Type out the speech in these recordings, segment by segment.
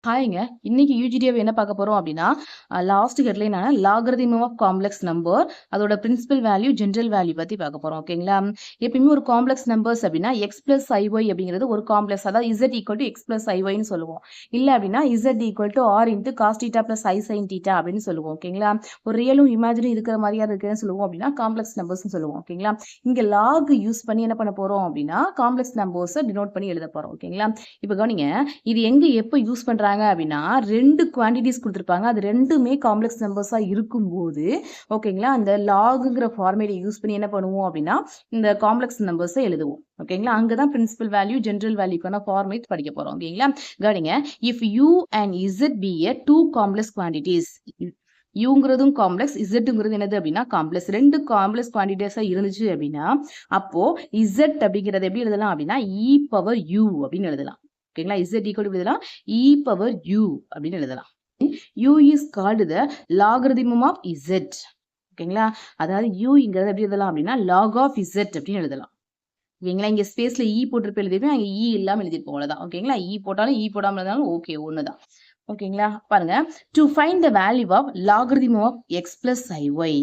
ஹாய்ங்க. இன்னைக்கு யூஜிடியாவை என்ன பார்க்க போறோம் அப்படின்னா, லாஸ்ட் ஹெட்லைனான லாகரிதம் ஆஃப் காம்ப்ளெக்ஸ் நம்பர், அதோட பிரின்சிபல் வேல்யூ, ஜெனரல் வேல்யூ பத்தி பார்க்க போறோம். ஓகேங்களா? எப்பயுமே ஒரு காம்ப்ளெக்ஸ் நம்பர்ஸ் அப்படின்னா எக்ஸ் பிளஸ் ஐஒய் அப்படிங்கிறது ஒரு காம்ப்ளெக்ஸ். அதாவது z equal to x plus ஐஒய்னு சொல்லுவோம். இல்லை அப்படின்னா z equal to r into cos theta plus i sine theta அப்படின்னு சொல்லுவோம். ஓகேங்களா? ஒரு ரியலும் இமேஜினும் இருக்கிற மாதிரியா இருக்குன்னு சொல்லுவோம் அப்படின்னா காம்ப்ளெக்ஸ் நம்பர்ஸ்னு சொல்லுவோம். ஓகேங்களா? இங்க லாக் யூஸ் பண்ணி என்ன பண்ண போறோம் அப்படின்னா காம்ப்ளெக்ஸ் நம்பர்ஸை டினோட் பண்ணி எழுத போறோம். ஓகேங்களா? இப்போ கவனிங்க, இது எங்க எப்போ யூஸ் பண்றாங்க அப்படின்னா ரெண்டு குவான்டிட்டிஸ் கொடுத்துருப்பாங்க, அது ரெண்டுமே காம்ப்ளெக்ஸ் நம்பர்ஸா இருக்கும்போது ஓகேங்களா அந்த லாகுங்கிற ஃபார்மேட்டை யூஸ் பண்ணி என்ன பண்ணுவோம் அப்படின்னா இந்த காம்ப்ளெக்ஸ் நம்பர்ஸை எழுதுவோம். ஓகேங்களா? அங்கதான் பிரின்சிபல் வேல்யூ ஜெனரல் வேல்யூக்கான ஃபார்மேட் படிக்க போறோம். ஓகேங்களா? கவனிங்க, if u and z be a two complex quantities, யூங்கிறதும் காம்ப்ளெக்ஸ், இசட்டுங்கிறது என்னது அப்படின்னா காம்ப்ளெக்ஸ், ரெண்டு காம்ப்ளெக்ஸ் குவான்டிட்டிஸா இருந்துச்சு அப்படின்னா அப்போ இசட் அப்படிங்கிறது எப்படி எழுதலாம் அப்படின்னா இ பவர் யூ அப்படின்னு எழுதலாம். ஓகேங்களா? இசட் ஈக்குவல் எழுதலாம் இ பவர் யூ அப்படின்னு எழுதலாம். u is called the logarithm of z. ஓகேங்களா? அதாவது uங்கிறது எப்படி எழுதலாம் அப்படின்னா log of z அப்படின்னு எழுதலாம். ஓகேங்களா? இங்க ஸ்பேஸ்ல e போட்டிருப்ப எழுதிருப்பேன், அங்க e இல்லாம எழுதிருப்போம், அவ்வளவுதான். ஓகேங்களா? e போட்டாலும் e போடாம இருந்தாலும் ஓகே, ஒண்ணுதான். ஓகேங்களா? பாருங்க, to find the value of logarithm of x plus iy.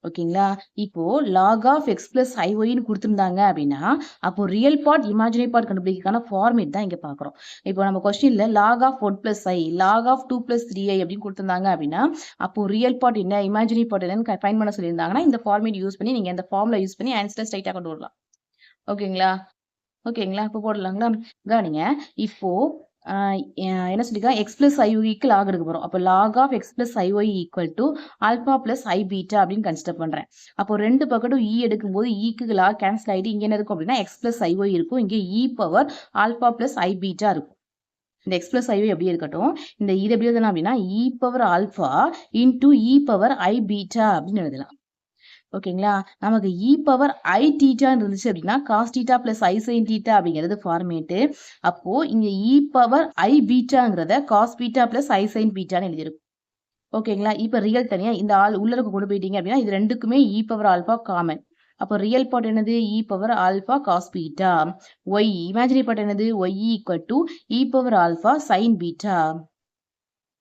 ஓகேங்களா? இப்போ log of x plus iy ன்னு கொடுத்திருந்தாங்க அப்படின்னா அப்போ ரியல் பார்ட் இமேஜினரி பார்ட் கண்டுபிடிக்கிறதுக்கான ஃபார்மேட் தான் இங்க பாக்குறோம். இப்போ நம்ம கொஸ்டின்ல log of 1 plus i, log of 2 plus 3i அப்படின்னு கொடுத்திருந்தாங்க அப்படின்னா அப்போ ரியல் பார்ட் என்ன, இமேஜினரி பார்ட் என்னன்னு ஃபைண்ட் பண்ண சொல்லியிருந்தாங்கன்னா இந்த ஃபார்மேட் யூஸ் பண்ணி நீங்க இந்த ஃபார்முலா யூஸ் பண்ணி ஆன்சரை ஸ்ட்ரைட்டா கொண்டு வரலாம். ஓகேங்களா? ஓகேங்களா? இப்போ போடலாங்களா? கவனிங்க, இப்போ என்ன சொல்லிருக்காங்க, எக்ஸ் பிளஸ் ஐஒய்க்கு லாக் எடுக்க போறோம். அப்போ log of x plus i y equal to alpha plus i beta அப்படின்னு கன்சிடர் பண்றேன். அப்போ ரெண்டு பக்கட்டும் இ எடுக்கும்போது ஈக்கு லாக் கேன்சல் ஆயிட்டு இங்க என்ன இருக்கும் அப்படின்னா எக்ஸ் பிளஸ் ஐஒய் இருக்கும், இங்கே e power alpha plus i beta இருக்கும். இந்த எக்ஸ் பிளஸ் ஐஒய் அப்படியே இருக்கட்டும். இந்த இது எப்படி எழுதலாம் அப்படின்னா e power alpha into e power i beta அப்படின்னு எழுதலாம். ஓகேங்களா? நமக்கு இ பவர் ஐ டீட்டான்னு இருந்துச்சு அப்படின்னா cos theta plus i sine theta அப்படிங்கிறது ஃபார்மேட்டு. அப்போ இங்க இ power I பீட்டாங்கிறத cos beta plus i sign பீட்டான்னு எழுதிருக்கும். ஓகேங்களா? இப்ப ரியல் தனியா இந்த ஆள் உள்ளருக்கு கொண்டு போயிட்டீங்க அப்படின்னா இது ரெண்டுக்குமே இ பவர் ஆல்பா காமன். அப்போ ரியல் பார்ட் என்னது e power alpha cos beta. Y imaginary part என்னது y equal to e power alpha sine beta.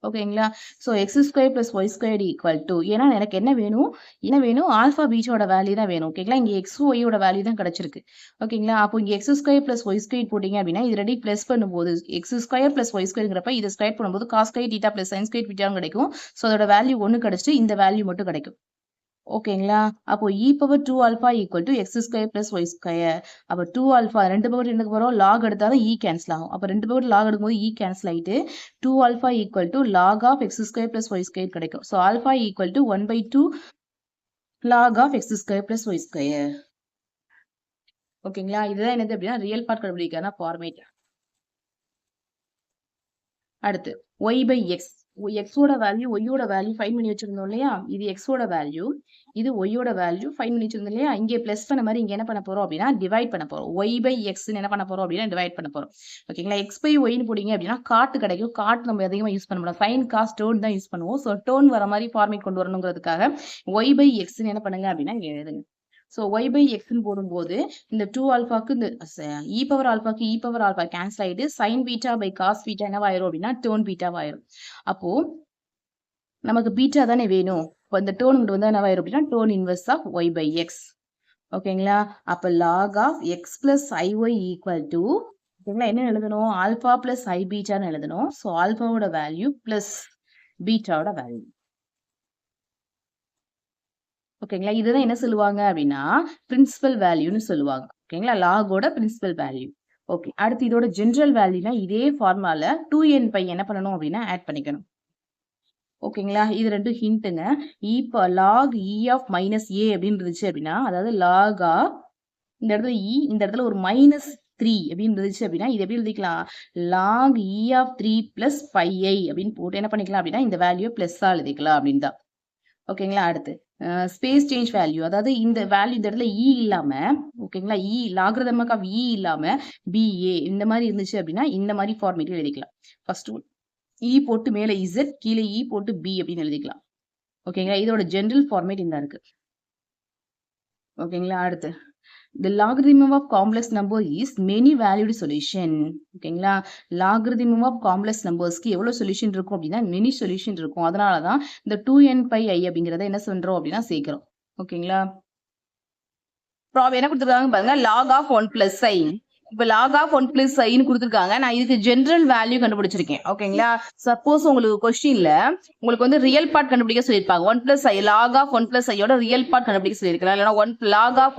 ஓகேங்களா? So x square plus y square equal to, ஏன்னா எனக்கு என்ன வேணும் ஆல்ஃபா பீட்டோட வேல்யூ தான் வேணும். ஓகேங்களா? இங்கே எக்ஸ் ஒய்யோட வேல்யூ தான் கிடைச்சிருக்கு. ஓகேங்களா? அப்போ இங்கே x square plus y square போட்டிங்க அப்படின்னா இது ரெடி பிளஸ் பண்ணும்போது எக்ஸ் ஸ்கொயர் பிளஸ் ஒய் ஸ்கொயருங்கிறப்ப இதை ஸ்கொயர் பண்ணும்போது cos square theta plus sine square பீட்டான்னு கிடைக்கும். ஸோ அதோட வேல்யூ 1 கிடைச்சிட்டு இந்த வேல்யூ மட்டும் கிடைக்கும். ஓகேங்களா? அப்போ e power 2 alpha equal to x square plus y square. அப்போ 2 ஆல்பா ரெண்டு பவர் என்ன போறோம் லாக் எடுத்தாலும் இ கேன்சல் ஆகும். அப்போ ரெண்டு பவர் லாக் எடுக்கும்போது இ கேன்சல் ஆயிட்டு 2 alpha equal to log of x square plus y square கிடைக்கும். So alpha equal to 1/2 log of x square plus y square. ஓகேங்களா? இதுதான் என்னது அப்படின்னா ரியல் பார்ட் கண்டுபிடிக்கான ஃபார்மேட். அடுத்து y by x, எக்ஸோட வேல்யூ ஒய்யோட வேல்யூ ஃபைன் பண்ணி வச்சிருந்தோம் இல்லையா, இது எக்ஸோட வேல்யூ, இது ஒய்யோட வேல்யூ ஃபைன் பண்ணி வச்சிருந்தோம் இல்லையா, இங்கே பிளஸ் பண்ண மாதிரி இங்க என்ன பண்ண போறோம் அப்படின்னா டிவைட் பண்ண போறோம். y by x என்ன பண்ண போறோம் அப்படின்னா டிவைட் பண்ண போறோம். ஓகேங்களா? x by y ன்னு போடுங்க அப்படின்னா காட்டு கிடைக்கும். காட்டு நம்ம அதிகமா யூஸ் பண்ண முடியும், சைன் காஸ் டோன் தான் யூஸ் பண்ணுவோம். ஸோ டோன் வர மாதிரி ஃபார்மேட் கொண்டு வரணுங்கிறதுக்காக y by x என்ன பண்ணுங்க அப்படின்னா இங்க எழுதுங்க. ஸோ ஒய் பை எக்ஸ்ன்னு போடும்போது இந்த 2 ஆல்பாக்கு இந்த இ பவர் ஆல்பாக்கு இ பவர் ஆல்பா கேன்சல் ஆயிட்டு sine beta by cos beta என்னவாயிரும் அப்படின்னா டோன் பீட்டாவாயிரும். அப்போ நமக்கு பீட்டா தானே வேணும். இப்போ இந்த டோன் வந்து என்னவாயிரும் அப்படின்னா tan inverse of y by x. ஓகேங்களா? அப்போ log of x plus i y equal to, ஓகேங்களா, என்ன எழுதணும் ஆல்பா பிளஸ் ஐ பீட்டான்னு எழுதணும். ஸோ ஆல்பாவோட வேல்யூ பிளஸ் பீட்டாவோட வேல்யூ. ஓகேங்களா? இதுதான் என்ன சொல்லுவாங்க அப்படின்னா பிரின்சிபல் வேல்யூன்னு சொல்லுவாங்க. ஓகேங்களா? லாகோட பிரின்சிபல் வேல்யூ. ஓகே, அடுத்து இதோட ஜெனரல் வேல்யூனா இதே ஃபார்முலால 2n பை என்ன பண்ணணும் அப்படின்னா ஆட் பண்ணிக்கணும். ஓகேங்களா? இது ரெண்டும் ஹிண்ட்டுங்க. இப்போ லாக் இ ஆஃப் மைனஸ் ஏ அப்படின்னு இருந்துச்சு அப்படின்னா அதாவது லாக் ஆஃப் இந்த இடத்துல இ, இந்த இடத்துல ஒரு -3 அப்படின்னு இருந்துச்சு அப்படின்னா இது எப்படி எழுதிக்கலாம் lock E of 3 plus 5i அப்படின்னு போட்டு என்ன பண்ணிக்கலாம் அப்படின்னா இந்த வேல்யூ பிளஸ்ஸா எழுதிக்கலாம் அப்படின்னு தான். ஓகேங்களா? அடுத்து ஸ்பேஸ் சேஞ்ச் வேல்யூ, அதாவது இந்த வேல்யூ இந்த இடத்துல இ இல்லாம, ஓகேங்களா, இ லாகரிதம் ஆஃப் இ இல்லாம பிஏ இந்த மாதிரி இருந்துச்சு அப்படின்னா இந்த மாதிரி ஃபார்மேட் எழுதிக்கலாம். ஃபர்ஸ்ட் ஒன் இ போட்டு மேல இசட் கீழே இ போட்டு பி அப்படின்னு எழுதிக்கலாம். ஓகேங்களா? இதோட ஜெனரல் ஃபார்மேட் இந்த இருக்கு. ஓகேங்களா? அடுத்து The logarithm of complex number is many valued solution. ஓகேங்களா, logarithm of complex numbersக்கு எவ்வளவு சொல்யூஷன் இருக்கும் அப்படின்னா many சொல்யூஷன் இருக்கும். அதனால தான் இந்த 2n pi I அப்படிங்கறத என்ன சொல்றோம் அப்படின்னா சேர்க்கிறோம். ஓகேங்களா, ப்ராப்ளம் என்ன கொடுத்துருக்காங்க பாருங்க, log of 1 plus I. இப்போ log of 1 plus I ன்னு கொடுத்துருக்காங்க. நான் இதுக்கு ஜெனரல் வேல்யூ கண்டுபிடிச்சிருக்கேன். ஓகேங்களா, சப்போஸ் உங்களுக்கு கொஸ்டின்ல உங்களுக்கு வந்து ரியல் பார்ட் கண்டுபிடிக்க சொல்லியிருப்பாங்க. 1 plus I log of 1 plus I யோட ரியல் பார்ட் கண்டுபிடிக்க சொல்லியிருக்கலாம். இல்லைன்னா log of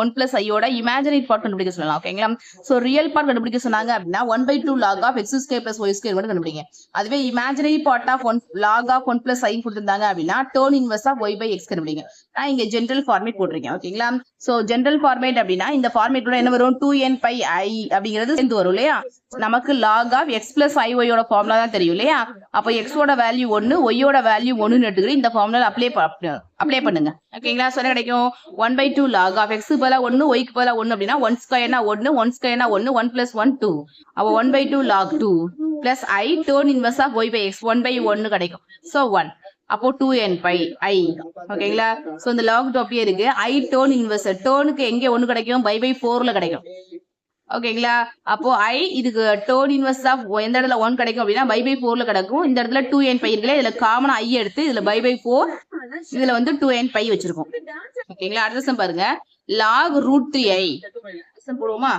1 plus I யோட இமேஜினரி பார்ட் கண்டுபிடிக்க சொல்லலாம். ஓகேங்களா, ஸோ ரியல் பார்ட் கண்டுபிடிக்க சொன்னாங்க அப்படின்னா 1/2 log of x square plus y square மட்டும் கண்டுபிடிங்க. அதுவே imaginary part of log of 1 plus I கொடுத்திருந்தாங்க அப்படின்னா tan inverse of y by x கண்டுபிடிங்க. நான் இங்க ஜெனரல் ஃபார்மேட் போட்டிருக்கேன். ஓகேங்களா, சோ ஜெனரல் ஃபார்மேட் அப்படின்னா இந்த ஃபார்மேட்டோட என்ன வரும், 2n pi I அப்படிங்கிறது சேர்ந்து வரும் இல்லையா. நமக்கு log of x plus iy யோட ஃபார்முலா தான் தெரியும் இல்லையா. அப்ப x ஓட வேல்யூ 1, y யோட வேல்யூ 1 ன்னு எடுத்துக்கிட்டு இந்த ஃபார்முலா அப்ளை பண்ணுங்க. ஓகேங்களா, சோ என்ன கிடைக்கும், 1/2 log of x பதிலா 1, y க்கு பதிலா 1 அப்படின்னா 1 ஸ்கொயர்னா 1, 1 ஸ்கொயர்னா 1, 1 plus 1 2. அப்ப 1/2 log 2 plus I turn inverse of y by x 1/1 கிடைக்கும். சோ 1, அப்போ 2n pi I. ஓகேங்களா, சோ இந்த log 2 அப்படியே இருக்கு. I turn inverse, டேர்னுக்கு எங்க 1 கிடைக்கும், by 4ல கிடைக்கும். ஓகேங்களா, அப்போ I இதுக்கு டேர்ன் இன்வர்ஸ் ஆஃப் எந்த இடத்துல 1 கிடைக்கும் அப்படின்னா by 4ல கிடைக்கும். இந்த இடத்துல 2n pi இருக்குல்ல, இதுல காமனா I எடுத்து இதுல by 4, இதுல வந்து 2n pi வச்சிருக்கோம். ஓகேங்களா, அடுத்த சம் பாருங்க, log √3i. சம் போடுவோமா,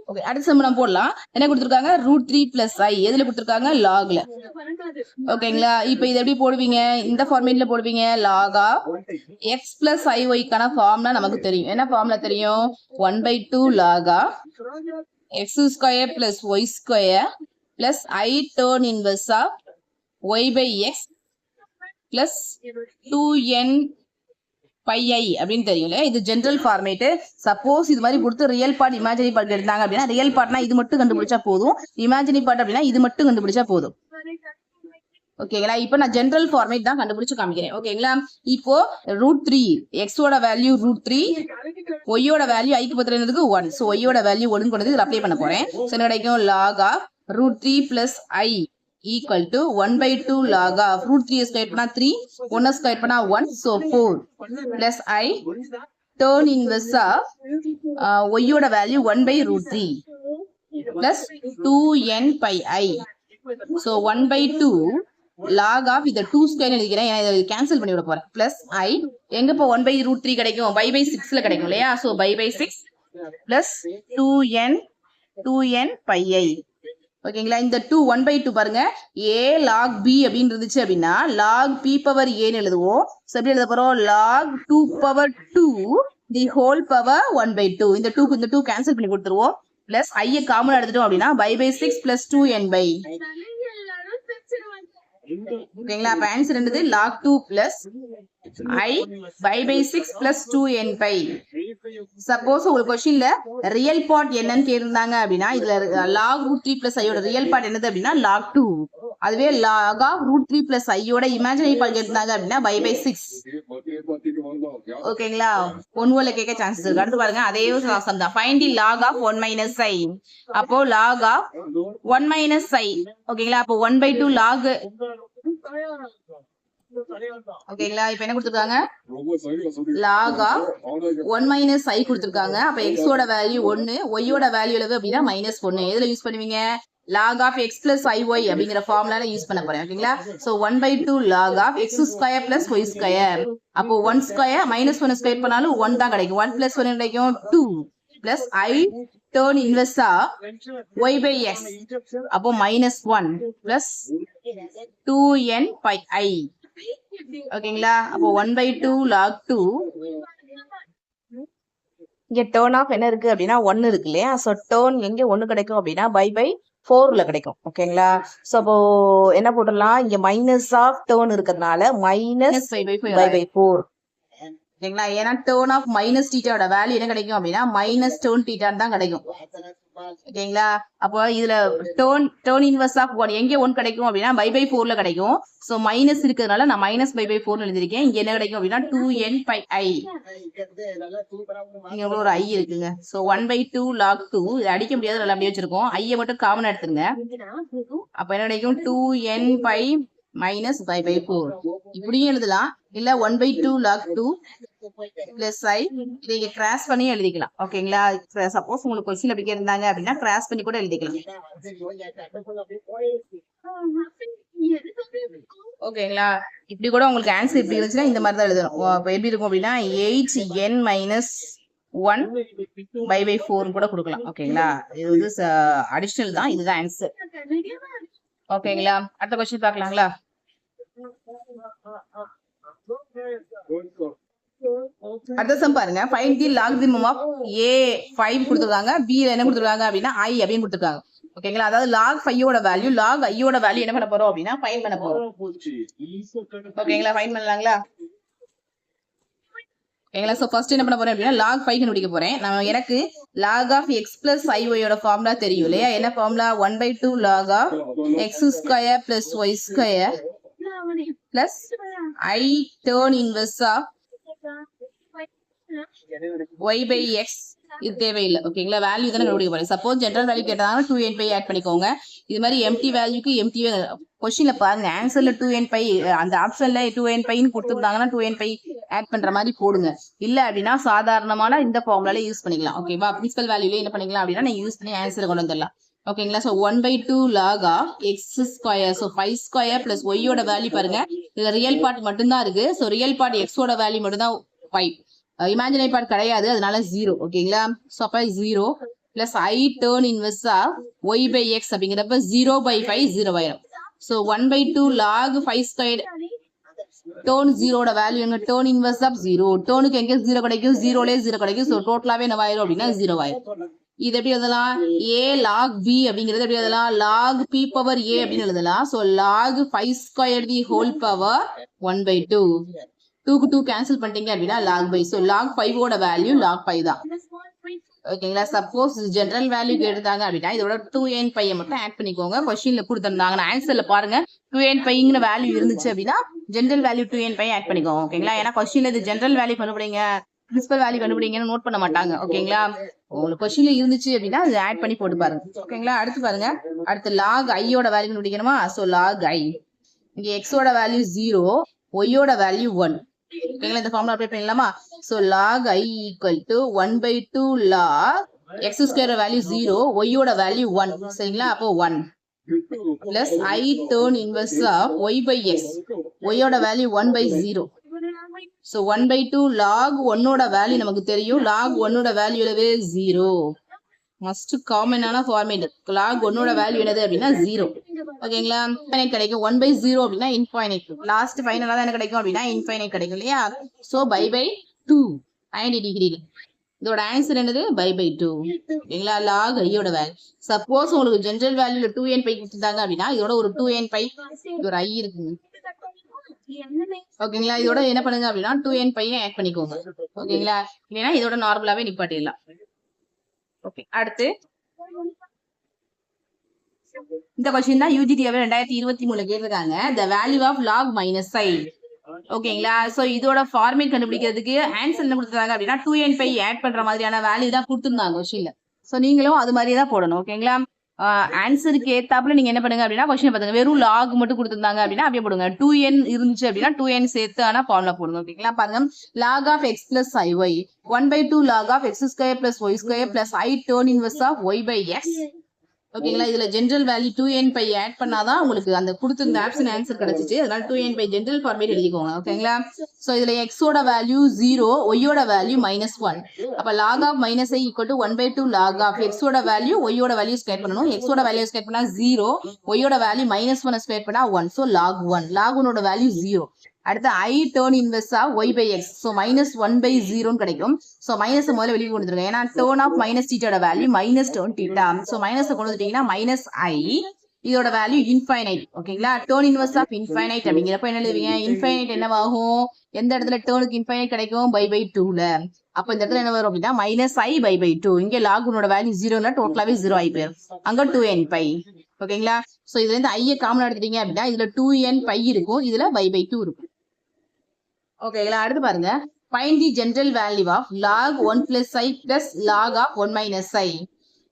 ஓகே அடுத்த சம் நம்ம போடலாம். என்ன கொடுத்துருக்காங்க, √3 plus I எதுல கொடுத்துருக்காங்க, லாக்ல. ஓகேங்களா, இப்போ இது எப்படி போடுவீங்க, இந்த ஃபார்மேட்ல போடுவீங்க. log of x plus iy க்கான ஃபார்முலா நமக்கு தெரியும். என்ன ஃபார்முலா தெரியும், 1/2 log of x square plus y square plus I turn inverse of y by x plus 2n pi I அப்படின்னு தெரியல. இது ஜெனரல் ஃபார்மேட். சப்போஸ் இது மாதிரி கொடுத்து ரியல் பார்ட் இமேஜினரி பார்ட் எடுத்தாங்க அப்படின்னா ரியல் பார்ட்னா இது மட்டும் கண்டுபிடிச்சா போதும், இமேஜினரி பார்ட் அப்படின்னா இது மட்டும் கண்டுபிடிச்சா போதும். ஓகேங்களா, இப்போ நான் ஜெனரல் ஃபார்மேட் தான் கண்டுபிடிச்சு காமிக்கிறேன். ஓகேங்களா, இப்போ √3 x ஓட வேல்யூ √3, y ஓட வேல்யூ I க்கு பதிலா என்னதுக்கு 1. சோ y ஓட வேல்யூ 1 கொண்டு இதுல அப்ளை பண்ண போறேன். சோ என்ன கிடைக்கும், log of √3 plus I equal to 1/2 log of √3 square பண்ணா 3, 1 ஸ்கொயர் பண்ணா 1, so 4 plus I turn inverse of y யோட value 1/√3 plus 2n pi I. so 1/2 log of இந்த 2 ஸ்கொயர் எழுதிக்கிறேன், ஏன்னா இதை கேன்சல் பண்ணி விட போறேன். plus I எங்க இப்போ 1/√3 கிடைக்கும், by 6ல கிடைக்கும் இல்லையா. so by 6 plus 2n pi I. ஓகேங்களா, இந்த 1/2 பாருங்க, a log b அப்படின்னு இருந்துச்சு அப்படின்னா log p power a ன்னு எழுதுவோம். சோ எப்படி எழுத போறோம், log 2 power 2 the whole power 1/2. இந்த 2 கேன்சல் பண்ணி கொடுத்துருவோம். பிளஸ் I காமன் எடுத்துட்டோம் அப்படின்னா by 6 plus 2n by. ஓகேங்களா, அப்ப ஆன்சர் என்னது, log 2 plus I by 6 plus 2n pi. Suppose உங்களுக்கு क्वेश्चनல ரியல் பார்ட் என்னன்னு கேட்டிருந்தாங்க அப்படின்னா இதுல log √3 plus I யோட ரியல் பார்ட் என்னது அப்படின்னா log 2. அதுவே log of √3 plus I யோட இமேஜினரி பார்ட் கேட்டிருந்தாங்க அப்படின்னா by 6. ஓகேங்களா, ஒன்னுல கேட்க சான்சஸ் இருக்கு. அடுத்து பாருங்க, அதே சம் தான். Find the log of 1 minus I. அப்போ log of 1 minus I. ஓகேங்களா, அப்போ 1/2 log. ஓகேங்களா, இப்போ என்ன கொடுத்திருக்காங்க, log of 1 minus I கொடுத்திருக்காங்க. அப்ப x ஓட வேல்யூ 1, y ஓட வேல்யூ எவ்வளவு அப்படின்னா -1. எதுல யூஸ் பண்ணுவீங்க, log of x plus iy அப்படிங்கிற ஃபார்முலால யூஸ் பண்ண போறேன். ஓகேங்களா, so 1/2 log of x square plus y square. அப்போ 1 ஸ்கொயர் -1 ஸ்கொயர் பண்ணாலும் 1 தான் கிடைக்கும். 1 plus 1 கிடைக்கும் 2 plus I turn inverse of y by x. அப்போ -1 plus 2n pi I. ஓகேங்களா, அப்போ 1/2 log 2. இங்க டேர்ன் ஆஃப் என்ன இருக்கு அப்படின்னா 1 இருக்கு இல்லையா. சோ டேர்ன் எங்க 1 கிடைக்கும் அப்படின்னா by 4ல கிடைக்கும். ஓகேங்களா, சோ அப்போ என்ன போட்டுடலாம், இங்க மைனஸ் ஆஃப் டேர்ன் இருக்கிறதுனால -5/4. ஓகேங்களா, ஏன்னா டேர்ன் ஆஃப் மைனஸ் தீட்டாவோட வேல்யூ என்ன கிடைக்கும் அப்படின்னா -tan θ தான் கிடைக்கும். ஓகேங்களா, அப்போ இதுல டேர்ன் இன்வர்ஸ் ஆஃப் 1 எங்க 1 கிடைக்கும் அப்படின்னா by 4ல கிடைக்கும். சோ மைனஸ் இருக்கிறதுனால நான் -by 4 எழுதிருக்கேன். இங்க என்ன கிடைக்கும் அப்படின்னா 2n pi I. இங்க ஒரு I இருக்குங்க. சோ 1/2 log 2 இது அடிக்க முடியாது, நல்லா அப்படியே வச்சிருக்கோம். I மட்டும் காமன் எடுத்துருங்க. அப்ப என்ன கிடைக்கும், 2n pi minus by by 4 இப்படியும் எழுதலாம். இல்ல 1/2 log 2 பிளஸ் ஐ இதை கிராஸ் பண்ணி எழுதிக்கலாம். ஓகேங்களா? சப்போஸ் உங்களுக்கு கொஸ்டின் அப்படி இருந்தாங்க அப்படின்னா கிராஸ் பண்ணி கூட எழுதிக்கலாம். ஓகேங்களா? இப்படி கூட உங்களுக்கு ஆன்சர் இப்படி இருந்துச்சுன்னா இந்த மாதிரி தான் எழுதணும். எப்படி இருக்கும் அப்படின்னா 8n மைனஸ் 1/4 கூட கொடுக்கலாம். ஓகேங்களா? இது வந்து அடிஷனல் தான். இதுதான் ஆன்சர். ஓகேங்களா? அடுத்த கொஸ்டின் பார்க்கலாங்களா? அடுத்த சம் பாருங்க. Find the logarithm of a 5 கொடுத்துருக்காங்க. b என்ன கொடுத்துருக்காங்க அப்படின்னா i அப்படின்னு கொடுத்துருக்காங்க. ஓகேங்களா? அதாவது log 5 ஓட வேல்யூ log i ஓட வேல்யூ என்ன பண்ண போறோம் அப்படின்னா ஃபைண்ட் பண்ண போறோம். ஓகேங்களா? ஃபைண்ட் பண்ணலாங்களா? ஓகேங்களா? சோ ஃபர்ஸ்ட் என்ன பண்ண போறேன் அப்படின்னா log 5 கண்டுபிடிக்க போறேன். நான் எனக்கு log of x plus iy ஓட ஃபார்முலா தெரியும் இல்லையா? என்ன formula? 1/2 log of x square plus y square plus I turn inverse of y by x. இது தேவையில்லை. ஓகேங்களா? வேல்யூ தானே கண்டுபிடிக்க போறேன். சப்போஸ் ஜெனரல் வேல்யூ கேட்டாங்கன்னா 2n பை ஆட் பண்ணிக்கோங்க. இது மாதிரி எம்டி வேல்யூக்கு எம்டி கொஸ்டின்ல பாருங்க. ஆன்சர்ல 2n பை அந்த ஆப்ஷன்ல 2n பைன்னு கொடுத்துருந்தாங்கன்னா 2n பை ஆட் பண்ற மாதிரி போடுங்க. இல்ல அப்படின்னா சாதாரணமான இந்த ஃபார்முலால யூஸ் பண்ணிக்கலாம். ஓகேவா? பிரின்சிபல் வேல்யூல என்ன பண்ணிக்கலாம் அப்படின்னா நீங்க யூஸ் பண்ணி ஆன்சரை கொண்டு வந்துடலாம். ஓகேங்களா? So 1/2 log of x square. So 5 square plus y ஓட வேல்யூ பாருங்க. இதுல ரியல் பார்ட் மட்டும் தான் இருக்கு. சோ ரியல் பார்ட் x ஓட வேல்யூ மட்டும் தான் 5. இமேஜினரி பார்ட் கிடையாது. அதனால 0. ஓகேங்களா? சோ அப்ப 0 plus I turn inverse of y by x அப்படிங்கிறப்ப 0/5 0 ஆயிரும். சோ 1/2 log 5 square turn 0 ஓட வேல்யூ எங்க? turn inverse of 0. டர்னுக்கு எங்க 0 கிடைக்கும்? 0லயே 0 கிடைக்கும். சோ டோட்டலாவே என்ன ஆயிரும் அப்படின்னா 0 ஆயிரும். இது எப்படி எழுதலாம்? a log b அப்படிங்கிறது எப்படி எழுதலாம்? log p power a அப்படின்னு எழுதலாம். So log 5 square the whole power 1/2. 2க்கு 2 கேன்சல் பண்ணிட்டீங்க அப்படின்னா log 5. சோ log 5 ஓட வேல்யூ log 5 தான். ஓகேங்களா? சப்போஸ் ஜெனரல் வேல்யூ கேட்டாங்க அப்படின்னா இதோட 2n பை மட்டும் ஆட் பண்ணிக்கோங்க. கொஸ்டின்ல கொடுத்திருந்தாங்க. ஆன்சர்ல பாருங்க 2n பைங்கிற வேல்யூ இருந்துச்சு அப்படின்னா general value 2n by add பண்ணிக்கோங்க. ஓகேங்களா? ஏன்னா கொஸ்டின்ல இது ஜெனரல் வேல்யூ கண்டுபிடிங்க, பிரின்சிபல் வேல்யூ கண்டுபிடிங்கன்னு நோட் பண்ண மாட்டாங்க. ஓகேங்களா? உங்களுக்கு கொஸ்டின்ல இருந்துச்சு அப்படின்னா அது ஆட் பண்ணி போட்டு பாருங்க. ஓகேங்களா? அடுத்து பாருங்க. அடுத்து log i ஓட வேல்யூ கண்டுபிடிக்கணுமா? சோ log i இங்க x ஓட வேல்யூ 0, y ஓட வேல்யூ 1. ஓகேங்களா? இந்த ஃபார்முலா அப்ளை பண்ணலாமா? So log i equal to 1/2 log x square value 0, y ஓட வேல்யூ 1. சரிங்களா? அப்போ 1 plus I turn inverse of y by x. y ஓட வேல்யூ 1/0. சோ 1/2 log 1 ஓட வேல்யூ நமக்கு தெரியும். log 1 ஓட வேல்யூ எவ்வளவு? 0. மஸ்ட் காமனான ஃபார்மேட். log 1 ஓட வேல்யூ என்னது அப்படின்னா 0. ஓகேங்களா? இன்ஃபைனைட் கிடைக்கும். 1/0 அப்படின்னா இன்ஃபைனைட். லாஸ்ட் ஃபைனலா தான் என்ன கிடைக்கும் அப்படின்னா இன்ஃபைனைட் கிடைக்கும் இல்லையா? So π/2 90 degree. இதோட ஆன்சர் என்னது? π/2. ஓகேங்களா? log i ஓட வேல்யூ. சப்போஸ் உங்களுக்கு ஜெனரல் வேல்யூல 2n பை கொடுத்துட்டாங்க அப்படின்னா இதோட ஒரு 2n பை ஒரு i இருக்குங்க. ஓகேங்களா? இதோட என்ன பண்ணுங்க அப்படின்னா 2n பையை ஆட் பண்ணிக்கோங்க. ஓகேங்களா? இல்லைன்னா இதோட நார்மலாவே நிப்பாட்டிடலாம். ஓகே. அடுத்து இந்த கொஸ்டின் தான் யூஜிடிஆவே 2023 கேட்டிருக்காங்க. the value of log minus i. ஓகேங்களா? சோ இதோட ஃபார்மேட் கண்டுபிடிக்கிறதுக்கு ஆன்சர் என்ன கொடுத்துருக்காங்க அப்படின்னா 2n பை ஆட் பண்ற மாதிரியான வேல்யூ தான் கொடுத்துருந்தாங்க கொஸ்டின்ல. சோ நீங்களும் அது மாதிரியே தான் போடணும். ஓகேங்களா? ஆன்சருக்கு ஏத்தாப்புல நீங்க என்ன பண்ணுங்க அப்படின்னா கொஸ்டின் பாத்துங்க. வெறும் லாக் மட்டும் கொடுத்துருந்தாங்க அப்படின்னா அப்படியே போடுங்க. 2n இருந்துச்சு அப்படின்னா 2n சேர்த்து ஆனா ஃபார்முலா போடுங்க. ஓகேங்களா? பாருங்க. log of x plus iy 1/2 log of x square plus y square plus I turn inverse of y by x. ஓகேங்களா? இதுல general value 2n by add பண்ணாதான் உங்களுக்கு அந்த கொடுத்திருந்த ஆப்ஷன் ஆன்சர் கிடைச்சிச்சு. அதனால 2n பை ஜெனரல் ஃபார்மேட் எழுதிக்கோங்க. ஓகேங்களா? சோ இதுல x ஓட வேல்யூ 0, y ஓட வேல்யூ -1. அப்ப log of minus i equal to 1/2 log of x ஓட வேல்யூ y ஓட வேல்யூ ஸ்கொயர் பண்ணனும். x ஓட வேல்யூ ஸ்கொயர் பண்ணா 0, y ஓட வேல்யூ -1 ஸ்கொயர் பண்ணா 1. So log 1. log 1 ஓட வேல்யூ 0. அடுத்து I turn inverse of y by x. So -1/0 கிடைக்கும். So மைனஸ் முதல்ல வெளியே கொண்டு வந்துருங்க. ஏன்னா turn of minus theta ஓட value -turn theta. So minus கொண்டு வந்துட்டீங்கன்னா -i. இதோட வேல்யூ இன்ஃபைனைட். ஓகேங்களா? turn inverse of infinite அப்படிங்கிறப்ப என்ன எழுதுவீங்க? இன்ஃபைனைட் என்னவாகும்? எந்த இடத்துல டர்னுக்கு இன்ஃபைனைட் கிடைக்கும்? π/2ல. அப்ப இந்த இடத்துல என்ன வரும் அப்படின்னா -i π/2. இங்க log 1 ஓட வேல்யூ 0ல டோட்டலாவே 0 ஆகி போயிடும். அங்க 2n பை. ஓகேங்களா? சோ இதுல இருந்து i காமன் எடுத்துட்டீங்க அப்படின்னா இதுல 2n பை இருக்கும். இதுல π/2 இருக்கும். ஓகேங்களா? அடுத்து பாருங்க. find the general value of log 1 plus i plus log of 1 minus i.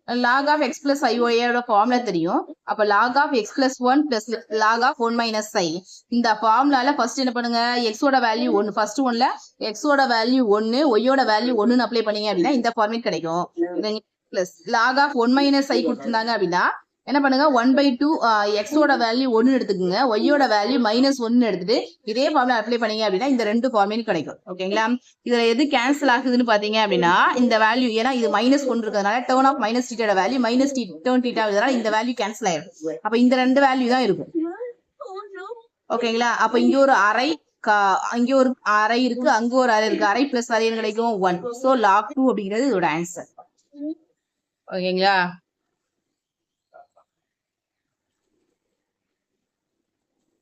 log of x plus i ஓட ஃபார்முலா தெரியும். அப்ப log of x plus 1 plus log of 1 minus i. இந்த ஃபார்முலால ஃபர்ஸ்ட் என்ன பண்ணுங்க, x ஓட வேல்யூ 1, ஃபர்ஸ்ட் ஒன்ல x ஓட value 1, y ஓட வேல்யூ 1 அப்ளை பண்ணீங்க அப்படின்னா இந்த ஃபார்மேட் கிடைக்கும். Plus log of 1 minus i கொடுத்திருந்தாங்க அப்படின்னா என்ன பண்ணுங்க, 1/2 x ஓட வேல்யூ 1 எடுத்துக்கோங்க, y ஓட வேல்யூ -1 எடுத்துட்டு இதே ஃபார்முலா அப்ளை பண்ணீங்க அப்படின்னா இந்த ரெண்டு ஃபார்மேட் கிடைக்கும். ஓகேங்களா? இதுல எது கேன்சல் ஆகுதுன்னு பாத்தீங்க அப்படின்னா இந்த வேல்யூ, ஏன்னா இது -1 இருக்கிறதுனால டேர்ன் ஆஃப் மைனஸ் தீட்டாவோட வேல்யூ மைனஸ் டேர்ன் தீட்டா இதனால இந்த வேல்யூ கேன்சல் ஆயிடும். அப்ப இந்த ரெண்டு வேல்யூ தான் இருக்கும். ஓகேங்களா? அப்ப இங்க ஒரு அரை, அங்க ஒரு அரை இருக்கு, அங்க ஒரு அரை இருக்கு, அரை பிளஸ் அரை கிடைக்கும் 1. சோ log 2 அப்படிங்கிறது இதோட ஆன்சர். ஓகேங்களா?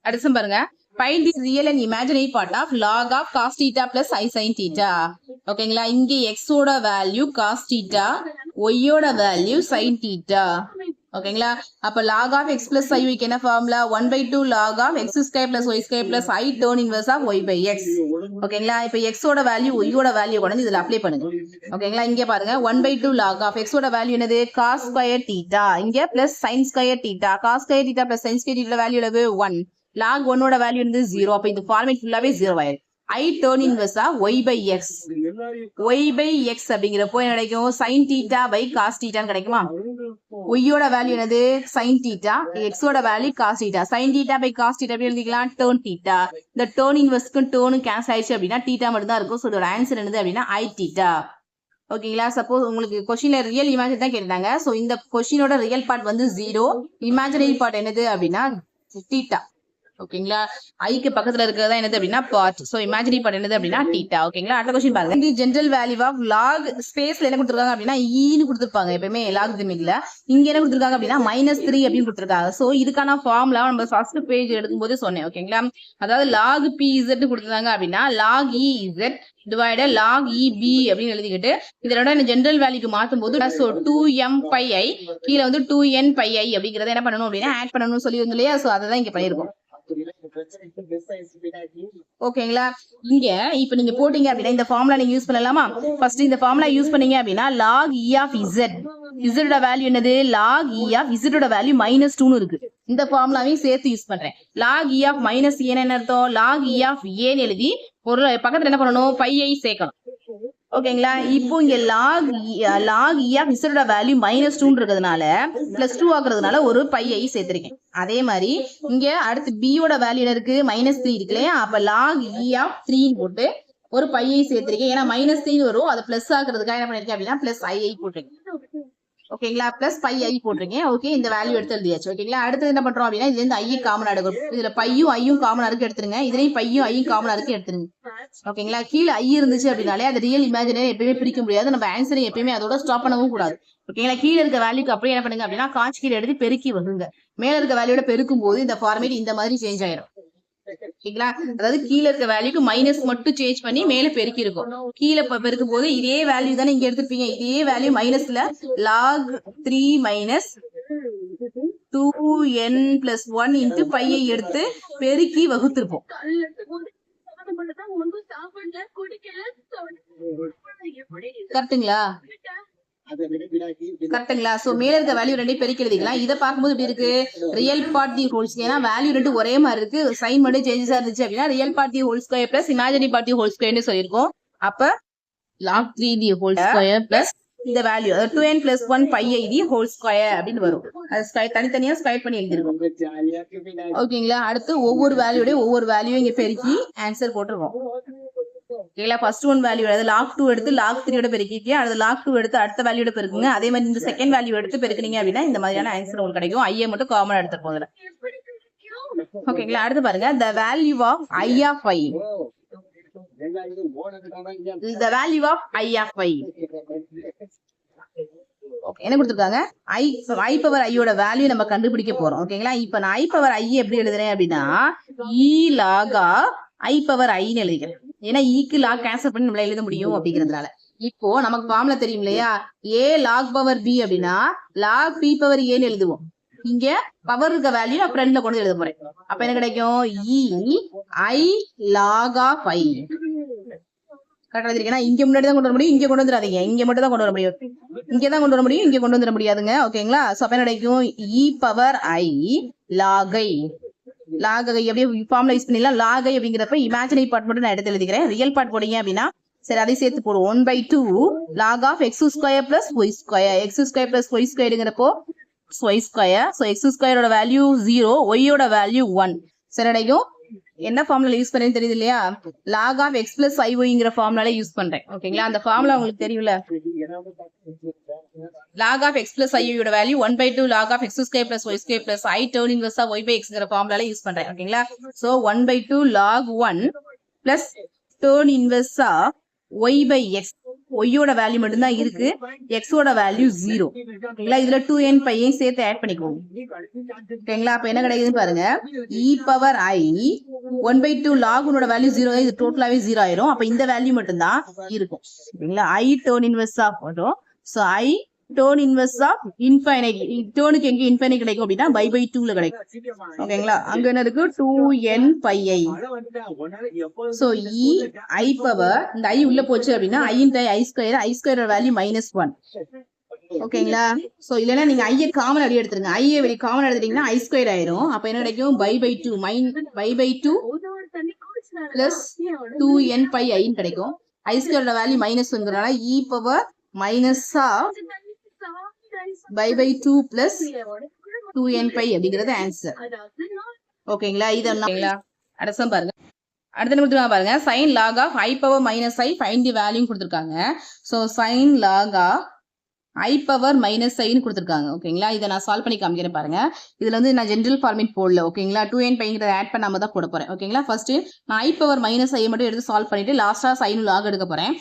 அடுத்து பாருங்க, find the real and imaginary part of log of cos theta plus I sin theta. ஓகேங்களா? இங்க x ஓட வேல்யூ cos theta, y ஓட வேல்யூ sin theta. ஓகேங்களா? அப்ப log of x plus i க்கு என்ன formula, 1/2 log of x square plus y square plus I turn inverse of y by x. ஓகேங்களா? இப்ப x ஓட வேல்யூ y ஓட value கொண்டு வந்து இதுல அப்ளை பண்ணுங்க. ஓகேங்களா? இங்க பாருங்க 1/2 log of x ஓட வேல்யூ என்னது, cos square theta, இங்க plus sin square theta, cos square theta plus sin square theta value எவ்வளவு 1, log 1 ஓட வேல்யூ வந்து 0. அப்ப இந்த ஃபார்மேட் ஃபுல்லாவே 0 ஆயிடும். I turn inverse y by x. y by x அப்படிங்கிறப்போ என்ன கிடைக்கும், sin theta by cos theta கிடைக்குமா? y ஓட வேல்யூ என்னது sin theta, x ஓட value cos theta. sin theta by cos theta எப்படி எழுதிக்கலாம், turn theta. இந்த turn inverseக்கும் turn கேன்சல் ஆயிடுச்சு அப்படின்னா theta மட்டும் தான் இருக்கும். சோ இதோட ஆன்சர் என்னது அப்படின்னா I theta. ஓகேங்களா? சப்போஸ் உங்களுக்கு கொஸ்டின்ல ரியல் இமேஜின் தான் கேட்டாங்க. சோ இந்த கொஸ்டினோட ரியல் பார்ட் வந்து 0, இமேஜினரி பார்ட் என்னது அப்படின்னா theta. ஓகேங்களா? ஐக்கு பக்கத்துல இருக்கிறதா என்னது அப்படின்னா பார்ட். சோ இமேஜினரி பார்ட் என்னது அப்படின்னா தீட்டா. ஓகேங்களா? அடுத்த क्वेश्चन பாருங்க. இந்த ஜெனரல் வேல்யூ ஆஃப் log ஸ்பேஸ்ல என்ன கொடுத்திருக்காங்க அப்படின்னா e ன்னு கொடுத்திருப்பாங்க எப்பவுமே லாகிரிதமிக்ல. இங்க என்ன கொடுத்திருக்காங்க அப்படின்னா -3 அப்படின்னு கொடுத்திருக்காங்க. சோ இதுக்கான ஃபார்முலா நம்ம ஃபர்ஸ்ட் பேஜ் எடுக்கும்போது சொன்னேன். ஓகேங்களா? அதாவது log pz ன்னு கொடுத்திருக்காங்க அப்படின்னா log ez divided log eb அப்படின்னு எழுதிக்கிட்டு இதோட ஜெனரல் வேல்யூக்கு மாத்தும் போது சோ 2m pi i கீழ வந்து 2n pi i அப்படிங்கறத என்ன பண்ணணும் அப்படின்னா ஆட் பண்ணணும்னு சொல்லியிருந்தோம் இல்லையா? சோ அதை தான் இங்க பண்ணிருக்கோம். ஓகேங்களா? இங்க இப்ப நீங்க போட்டீங்க அப்படின்னா இந்த ஃபார்முலா நீங்க யூஸ் பண்ணலாமா? ஃபர்ஸ்ட் இந்த ஃபார்முலா யூஸ் பண்ணீங்க அப்படின்னா log e of z, z ஓட வேல்யூ என்னது, log e of z ஓட வேல்யூ -2 ன்னு இருக்கு. இந்த ஃபார்முலாவையும் சேர்த்து யூஸ் பண்றேன். log e of -a என்ன அர்த்தம், log e of a ன்னு எழுதி ஒரு பக்கத்துல என்ன பண்ணணும், பை ஐ சேர்க்கணும். ஓகேங்களா? இப்போ இங்க log e of z ஓட வேல்யூ -2 இருக்கிறதுனால +2 ஆக்குறதுனால ஒரு பை ஐ சேர்த்திருக்கேன். அதே மாதிரி இங்க அடுத்து b ஓட வேல்யூ என்ன இருக்கு, -3 இருக்கு இல்லையா? அப்ப log e of 3 போட்டு ஒரு பை ஐ சேர்த்திருக்கேன். ஏன்னா -3 வரும், அதை பிளஸ் ஆக்குறதுக்காக என்ன பண்ணிருக்கேன் அப்படின்னா +i போட்டிருக்கேன். ஓகேங்களா? பிளஸ் பை ஐ போட்டிருக்கேன். ஓகே, இந்த வேல்யூ எடுத்து எழுதியாச்சு. ஓகேங்களா? அடுத்து என்ன பண்றோம் அப்படின்னா இதுல இருந்து ஐ காமனா எடுக்கும். இதுல பையும் ஐயும் காமனா இருக்கு எடுத்துருங்க, இதுலயும் பையும் ஐயும் காமனா இருக்கு எடுத்துருங்க. ஓகேங்களா? கீழே ஐ இருந்துச்சு அப்படின்னாலே அது ரியல் இமேஜினரி எப்பயுமே பிரிக்க முடியாது. நம்ம ஆன்சரை எப்பயுமே அதோட ஸ்டாப் பண்ணவும் கூடாது. ஓகேங்களா? கீழே இருக்க வேல்யூக்கு அப்படியே என்ன பண்ணுங்க அப்படின்னா கான்ஜுகேட் எடுத்து பெருக்கி வருங்க. மேல இருக்க வேல்யூட பெருக்கும் போது இந்த ஃபார்மேட் இந்த மாதிரி சேஞ்ச் ஆயிடும். ஓகேங்களா? அதாவது கீழே இருக்க வேல்யூக்கு மைனஸ் மட்டும் சேஞ்ச் பண்ணி மேல பெருக்கி இருக்கும். கீழே பெருக்கும் போது இதே வேல்யூ தானே இங்க எடுத்துருப்பீங்க. இதே வேல்யூ மைனஸ்ல log 3 minus 2n plus 1 into pi i எடுத்து பெருக்கி வகுத்திருப்போம். கரெக்டுங்களா? கரெக்டுங்களா? சோ மேல இருக்க வேல்யூ ரெண்டையும் பெருக்கி எழுதிக்கலாம். இதை பார்க்கும்போது இப்படி இருக்கு, real part the whole square. ஏன்னா வேல்யூ ரெண்டு ஒரே மாதிரி இருக்கு, சைன் மட்டும் சேஞ்சஸா இருந்துச்சு அப்படின்னா real part the whole square plus imaginary part the whole ஸ்கொயர்னு சொல்லியிருக்கோம். அப்ப log 3 the whole square plus இந்த value 2n plus 1 pi i the whole square அப்படின்னு வரும். அது தனித்தனியா ஸ்கொயர் பண்ணி எழுதிருக்கோம். ஓகேங்களா? அடுத்து ஒவ்வொரு வேல்யூடைய ஒவ்வொரு வேல்யூ இங்க பெருக்கி ஆன்சர் போட்டுருவோம். ஓகேங்களா? ஃபர்ஸ்ட் ஒன் வேல்யூ அதாவது log 2 எடுத்து log 3 ஓட பெருக்கிக்கீங்க. அடுத்து log 2 எடுத்து அடுத்த வேல்யூட பெருக்குங்க. அதே மாதிரி இந்த செகண்ட் வேல்யூ எடுத்து பெருக்குனீங்க அப்படின்னா இந்த மாதிரியான ஆன்சர் உங்களுக்கு கிடைக்கும். ஐ மட்டும் காமனா எடுத்துப்போம் இதுல. ஓகேங்களா? அடுத்து பாருங்க, the value of I of i, the value of I of i என்ன கொடுத்திருக்காங்க, i பவர் i ஓட வேல்யூ நம்ம கண்டுபிடிக்க போறோம். ஓகேங்களா? இப்ப நான் i பவர் i எப்படி எழுதுறேன் அப்படின்னா e log i power i ன்னு எழுதிக்கிறேன். ஏன்னா ஈக்கு லாக் கேன்சல் பண்ணி நம்மளால எழுத முடியும் அப்படிங்கிறதுனால. இப்போ நமக்கு ஃபார்முலா தெரியும் இல்லையா, a log பவர் b அப்படின்னா log p பவர் a ன்னு எழுதுவோம். இங்க பவர் இருக்க வேல்யூ நான் ஃப்ரண்ட்ல கொண்டு எழுத போறேன். அப்ப என்ன கிடைக்கும், e i log of i. கரெக்டா எழுதிருக்கேன். இங்க முன்னாடி தான் கொண்டு வர முடியும், இங்க கொண்டு வந்துடாதீங்க. இங்க மட்டும் தான் கொண்டு வர முடியும், இங்க தான் கொண்டு வர முடியும், இங்க கொண்டு வந்துட முடியாதுங்க. ஓகேங்களா? சோ அப்ப என்ன கிடைக்கும்? e power i log i அப்படியே ஃபார்முலா யூஸ் பண்ணிடலாம். log i அப்படிங்கிறப்ப இமேஜினரி பார்ட் மட்டும் நான் எடுத்து எழுதிக்கிறேன். ரியல் பார்ட் போடுங்க அப்படின்னா சரி அதை சேர்த்து போடுவோம். 1/2 log of x square plus y square. x square plus y squareங்கிறப்போ y square. so x square ஓட வேல்யூ 0, y ஓட வேல்யூ 1. சரி கிடைக்கும். என்ன ஃபார்முலா யூஸ் பண்ணேன்னு தெரியுது இல்லையா? log of x plus iy ஃபார்முலால யூஸ் பண்றேன். ஓகேங்களா? அந்த ஃபார்முலா உங்களுக்கு தெரியும்ல. log of x plus iy ஓட value 1/2 log of x square plus y square plus I turn inverse of y by xங்கற ஃபார்முலால யூஸ் பண்றேன். ஓகேங்களா? so 1/2 log 1 plus turn inverse of y by x. y ஓட value மட்டும் தான் இருக்கு, x ஓட வேல்யூ 0. ஓகேங்களா? இதுல 2n π சேர்த்து ஆட் பண்ணிக்கோங்க. ஓகேங்களா? அப்ப என்ன கிடைக்குதுன்னு பாருங்க. e பவர் i 1/2 log 1 ஓட வேல்யூ 0, இது டோட்டலாவே 0 ஆயிரும். அப்ப இந்த வேல்யூ மட்டும் தான் இருக்கும். ஓகேங்களா? I turn inverse of வரும். so I turn inverse of infinite. டேர்னுக்கு எங்க இன்ஃபைனைட் கிடைக்கும் அப்படின்னா by/2 ல கிடைக்கும். ஓகேங்களா? அங்க என்ன இருக்கு? 2n πi. so e i power இந்த i உள்ள போச்சு அப்படின்னா i into i square, i ஸ்கொயரோட வேல்யூ -1. ஓகேங்களா? சோ இல்லனா நீங்க i காமன் அப்படியே எடுத்துருங்க. i வெளிய காமன் எடுத்துட்டீங்கன்னா i ஸ்கொயர் ஆயிரும். அப்ப என்ன கிடைக்கும்? by/2 by/2 plus 2n πi i கிடைக்கும். i ஸ்கொயரோட வேல்யூ -1ங்கறனால e power minus of by/2 plus 2n π அப்படிங்கிறது ஆன்சர். ஓகேங்களா? இதெல்லாம் அடுத்த பாருங்க. அடுத்து கொடுத்துருக்காங்க பாருங்க. sin log of i power minus i find the value கொடுத்துருக்காங்க. so sin log of i power minus i ன்னு கொடுத்துருக்காங்க. ஓகேங்களா? இதை நான் சால்வ் பண்ணி காமிக்கிறேன் பாருங்க. இதுல வந்து நான் ஜெனரல் ஃபார்மேட் போடல. ஓகேங்களா? 2n πங்கிறத ஆட் பண்ணாம தான் போட போறேன். ஓகேங்களா? ஃபர்ஸ்ட் நான் i பவர் மைனஸ் ஐ மட்டும் எடுத்து சால்வ் பண்ணிட்டு லாஸ்டா sin log எடுக்க போறேன்.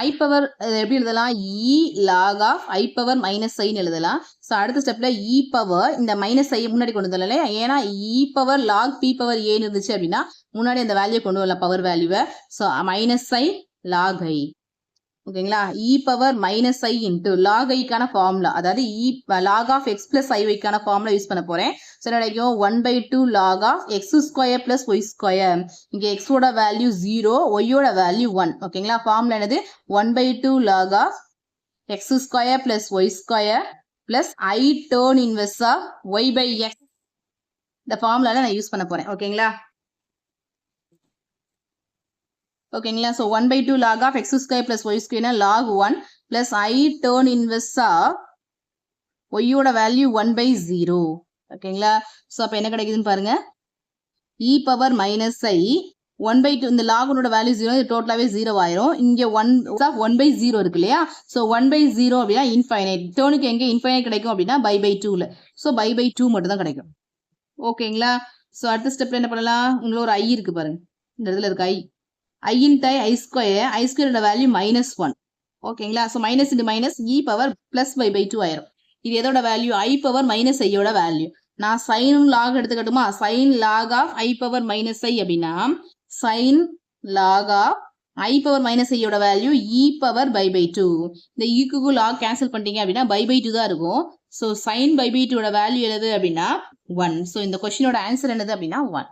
i பவர் எப்படி எழுதலாம்? e log of i power minus ஐன்னு எழுதலாம். ஸோ அடுத்த ஸ்டெப்ல e பவர் இந்த மைனஸ் ஐ முன்னாடி கொண்டு வரல, ஏன்னா e power log p power ஏன்னு இருந்துச்சு அப்படின்னா முன்னாடி அந்த வேல்யூ கொண்டு வரலாம், பவர் வேல்யூவை. So minus i log i. ஓகேங்களா? e power minus i into log i-க்கான ஃபார்முலா, அதாவது e log of x plus iy-க்கான ஃபார்முலா யூஸ் பண்ண போறேன். ஸோ கிடைக்கும் 1/2 log of x square plus y square. இங்க x ஓட வேல்யூ 0, y ஓட வேல்யூ 1. ஓகேங்களா? ஃபார்முலா என்னது? 1/2 log of x square plus y square plus I turn inverse of y by x. இந்த ஃபார்முலால நான் யூஸ் பண்ண போறேன். ஓகேங்களா? ஓகேங்களா? so 1/2 log of x square plus y square log 1 plus I turn inverse of y ஓட value 1/0. ஓகேங்களா? so அப்ப என்ன கிடைக்குதுன்னு பாருங்க. e பவர் மைனஸ் ஐ 1/2 இந்த log 1 ஓட வேல்யூ 0, இது டோட்டலாவே 0 ஆயிரும். இங்க 1/0 இருக்கு இல்லையா? so 1/0 அப்படின்னா இன்ஃபைனைட். டேர்னுக்கு எங்க இன்ஃபைனைட் கிடைக்கும் அப்படின்னா by/2ல. so by/2 மட்டும் தான் கிடைக்கும். ஓகேங்களா? so அடுத்த ஸ்டெப்ல என்ன பண்ணலாம்? உங்களுக்கு ஒரு i இருக்கு பாருங்க. இந்த இடத்துல இருக்கு i. I into I square, I square ஓட வேல்யூ -1. ஓகேங்களா? so minus into minus e power plus by/2 ஆயிரும். இது எதோட வேல்யூ? i பவர் மைனஸ் ஐயோட வேல்யூ. நான் sin log எடுத்துக்கட்டுமா? sin log of i power minus i அப்படின்னா sin log of i power minus ஐயோட வேல்யூ e பவர் by/2. இந்த eக்கு log கேன்சல் பண்ணிட்டீங்க அப்படின்னா by/2 தான் இருக்கும். so sin by/2 ஓட வேல்யூ என்னது அப்படின்னா 1. so இந்த கொஸ்டினோட ஆன்சர் என்னது அப்படின்னா 1.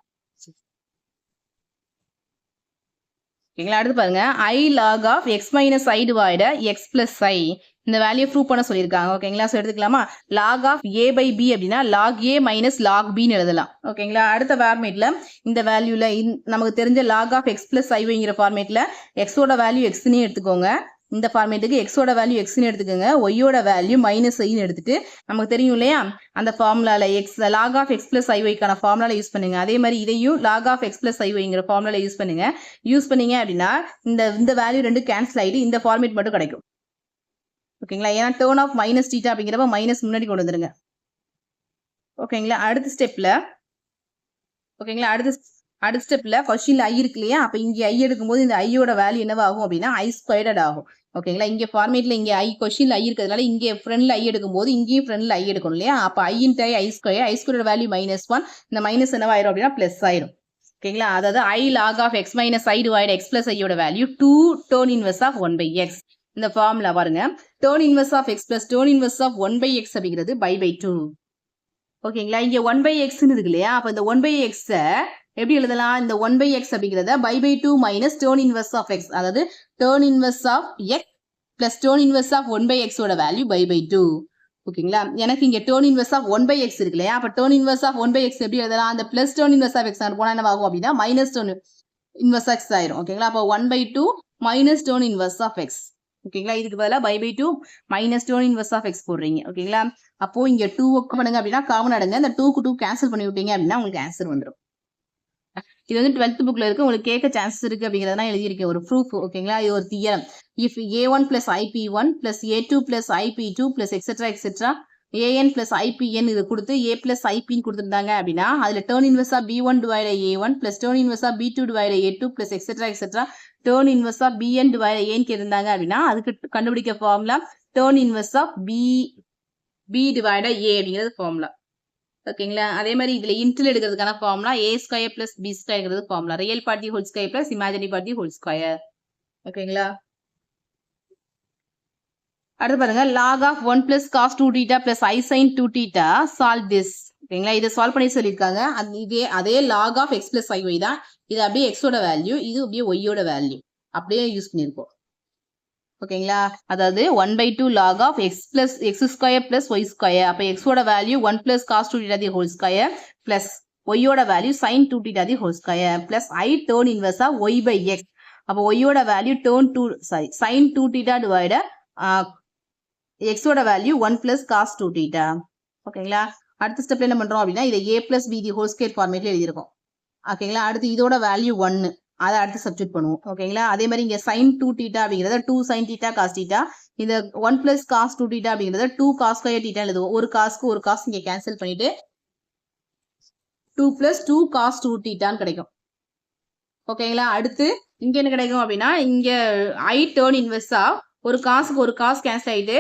ஓகேங்களா? அடுத்து பாருங்க. I log of x minus i divided x plus i. இந்த வேல்யூ ப்ரூவ் பண்ண சொல்லியிருக்காங்க. ஓகேங்களா? ஸோ எடுத்துக்கலாமா? log of a by b அப்படின்னா log a minus log bன்னு எழுதலாம். ஓகேங்களா? அடுத்த ஃபார்மேட்ல இந்த வேல்யூல நமக்கு தெரிஞ்ச log of x plus iங்கிற ஃபார்மேட்ல x ஓட வேல்யூ xன்னு எடுத்துக்கோங்க. இந்த ஃபார்மேட்டுக்கு x ஓட வேல்யூ xன்னு எடுத்துக்கோங்க, y ஓட வேல்யூ -i-ன்னு எடுத்துட்டு நமக்கு தெரியும் இல்லையா? அந்த ஃபார்முலால log of x plus iy-க்கான ஃபார்முலால யூஸ் பண்ணுங்க. அதே மாதிரி இதையும் log of x plus iy-ங்கிற ஃபார்முலால யூஸ் பண்ணுங்க. யூஸ் பண்ணீங்க அப்படின்னா இந்த வேல்யூ ரெண்டு கேன்சல் ஆயிட்டு இந்த ஃபார்மேட் மட்டும் கிடைக்கும். ஓகேங்களா? ஏன்னா டேர்ன் ஆஃப் மைனஸ் தீட்டா அப்படிங்கிறப்ப மைனஸ் முன்னாடி கொண்டு வந்துருங்க. ஓகேங்களா? அடுத்த ஸ்டெப்ல ஓகேங்களா? அடுத்த ஸ்டெப்ல கொஸ்டின்ல i இருக்கு இல்லையா? அப்ப இங்க i எடுக்கும்போது இந்த i-யோட வேல்யூ என்னவாகும் அப்படின்னா i ஸ்கொயர்ட் ஆகும். ஓகேங்களா? இங்க ஃபார்மேட்ல இங்க i கொஸ்டின்ல i இருக்கிறதுனால இங்க ஃப்ரண்ட்ல i எடுக்கும்போது இங்கேயும் ஃப்ரண்ட்ல i எடுக்கணும் இல்லையா? அப்ப i into i square, i ஸ்கொயரோட வேல்யூ -1. இந்த மைனஸ் என்னவாயிரும் அப்படின்னா பிளஸ் ஆயிரும். ஓகேங்களா? அதாவது i log of x minus i divided x plus i-யோட value 2 turn inverse of 1/x. இந்த ஃபார்முலா பாருங்க. turn inverse of x plus turn inverse of 1/x அப்படிங்கிறது by/2. ஓகேங்களா? இங்க 1/x இருக்கு இல்லையா? அப்ப இந்த 1/x எப்படி எழுதலாம்? இந்த 1/x அப்படிங்கிறத pi by 2 minus tan inverse of x, அதாவது tan inverse of x plus tan inverse of 1/x ஓட வேல்யூ பை பை 2. ஓகேங்களா? எனக்கு இங்க டேர்ன் இன்வெர்ஸ் ஆஃப் 1/x இருக்கு இல்லையா? அப்ப டேர்ன் இன்வெர்ஸ் ஆஃப் 1/x எப்படி எழுதலாம்? அந்த plus tan inverse of x போனா என்ன ஆகும் அப்படின்னா மைனஸ் டேர்ன் இன்வெர்ஸ் x ஆயிரும். ஓகேங்களா? அப்போ 1/2 minus tan inverse of x. ஓகேங்களா? இதுக்கு பதிலா pi by 2 minus tan inverse of x போடுறீங்க. ஓகேங்களா? அப்போ இங்க 2 பண்ணுங்க அப்படின்னா காமன் எடுங்க. இந்த 2க்கு 2 கேன்சல் பண்ணி விட்டீங்க அப்படின்னா உங்களுக்கு ஆன்சர் வந்துடும். இது வந்து 12th புக்ல இருக்கு, உங்களுக்கு கேட்க சான்சஸ் இருக்கு அப்படிங்கறத எழுதியிருக்கேன் ஒரு ப்ரூஃப். ஓகேங்களா? இது ஒரு theorem. If a1 plus ip1 plus a2 plus ip2 plus etc etc an plus ipn இது கொடுத்து a plus ip கொடுத்துருந்தாங்க அப்படின்னா அதுல tan inverse of b1 divided a1 plus tan inverse of b2 divided a2 plus etc etc tan inverse of bn divided an கேட்டிருந்தாங்க அப்படின்னா அதுக்கு கண்டுபிடிக்க formula tan inverse of b divided a அப்படிங்கிறது formula. ஓகேங்களா? அதே மாதிரி இதுல இன்டர்ல் எடுக்கிறதுக்கான formula a square plus b ஸ்கொயர்ங்கிறது formula. Real part the whole square plus imaginary part the whole square. ஓகேங்களா? அடுத்து பாருங்க log of 1 plus cos 2 theta plus I sin 2 theta solve this. ஓகேங்களா? இதை சால்வ் பண்ணி சொல்லியிருக்காங்க. அதே log of x plus iy தான். இது அப்படியே x ஓட வேல்யூ, இது அப்படியே y ஓட வேல்யூ அப்படியே யூஸ் பண்ணியிருக்கோம். ஓகேங்களா? அதாவது 1/2 log of x square plus y square. அப்ப x ஓட value 1 plus cos 2 theta the whole square plus y ஓட value sin 2 theta the whole square plus I turn inverse of y by x. அப்ப y ஓட value sin 2 theta divided x ஓட value 1 plus cos 2 theta. ஓகேங்களா? அடுத்த ஸ்டெப்ல என்ன பண்றோம் அப்படின்னா இதை a plus b the whole square ஃபார்மேட்ல எழுதியிருக்கோம். ஓகேங்களா? அடுத்து இதோட வேல்யூ 1, அதை அடுத்து சப்ஸ்டிட் பண்ணுவோம். ஓகேங்களா? அதே மாதிரி இங்க sin 2 theta அப்படிங்கறத 2 sin theta cos theta, இந்த 1 plus cos 2 theta அப்படிங்கறத 2 cos square theta எழுதுவோம். ஒரு காஸ்க்கு ஒரு காஸ் இங்க கேன்சல் பண்ணிட்டு 2 plus 2 cos 2 theta கிடைக்கும். ஓகேங்களா? அடுத்து இங்க என்ன கிடைக்கும் அப்படின்னா இங்க I turn inverse ஆஃப் ஒரு காசுக்கு ஒரு காஸ் கேன்சல் ஆயிட்டு